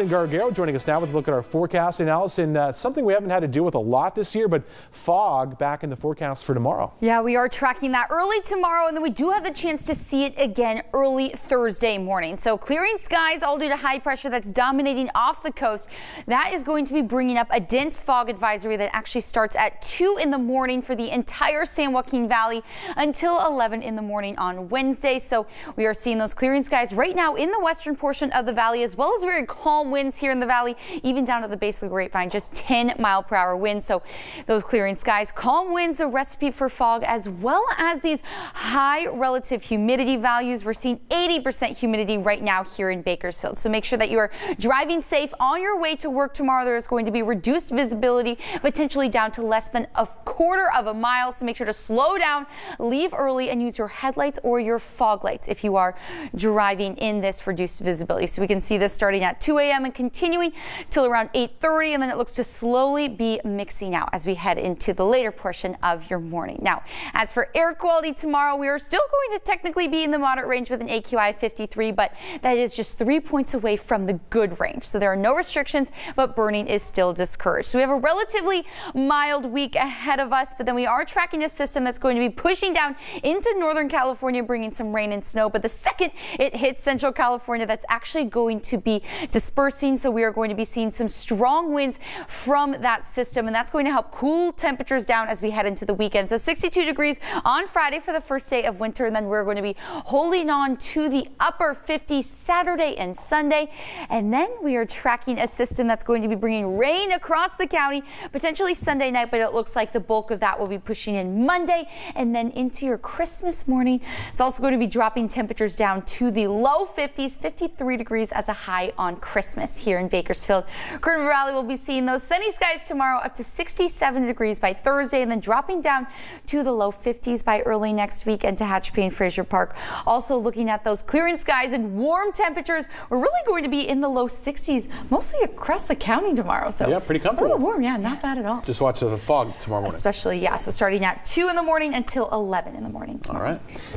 Gargaro joining us now with a look at our forecast. And Allison, something we haven't had to deal with a lot this year, but fog back in the forecast for tomorrow. Yeah, we are tracking that early tomorrow, and then we do have the chance to see it again early Thursday morning. So clearing skies, all due to high pressure that's dominating off the coast. That is going to be bringing up a dense fog advisory that actually starts at 2 in the morning for the entire San Joaquin Valley until 11 in the morning on Wednesday. So we are seeing those clearing skies right now in the western portion of the valley, as well as very calm winds here in the valley, even down to the base of the Grapevine, just 10-mile-per-hour winds. So those clearing skies, calm winds, a recipe for fog, as well as these high relative humidity values. We're seeing 80% humidity right now here in Bakersfield. So make sure that you are driving safe on your way to work tomorrow. There is going to be reduced visibility, potentially down to less than a quarter of a mile. So make sure to slow down, leave early, and use your headlights or your fog lights if you are driving in this reduced visibility. So we can see this starting at 2 a.m. and continuing till around 8:30, and then it looks to slowly be mixing out as we head into the later portion of your morning. Now, as for air quality tomorrow, we are still going to technically be in the moderate range with an AQI 53, but that is just 3 points away from the good range. So there are no restrictions, but burning is still discouraged. So we have a relatively mild week ahead of us, but then we are tracking a system that's going to be pushing down into Northern California, bringing some rain and snow. But the second it hits Central California, that's actually going to be dispersing. So we are going to be seeing some strong winds from that system, and that's going to help cool temperatures down as we head into the weekend. So 62 degrees on Friday for the first day of winter, and then we're going to be holding on to the upper 50s Saturday and Sunday. And then we are tracking a system that's going to be bringing rain across the county, potentially Sunday night, but it looks like the bulk of that will be pushing in Monday and then into your Christmas morning. It's also going to be dropping temperatures down to the low 50s, 53 degrees as a high on Christmas here in Bakersfield. Kern River Valley will be seeing those sunny skies tomorrow, up to 67 degrees by Thursday, and then dropping down to the low 50s by early next week, and Tehachapi and Fraser Park also looking at those clearing skies and warm temperatures. We're really going to be in the low 60s mostly across the county tomorrow. So yeah, pretty comfortable. A little warm, yeah, not bad at all. Just watch the fog tomorrow morning. Especially, yeah, so starting at 2 in the morning until 11 in the morning tomorrow. All right.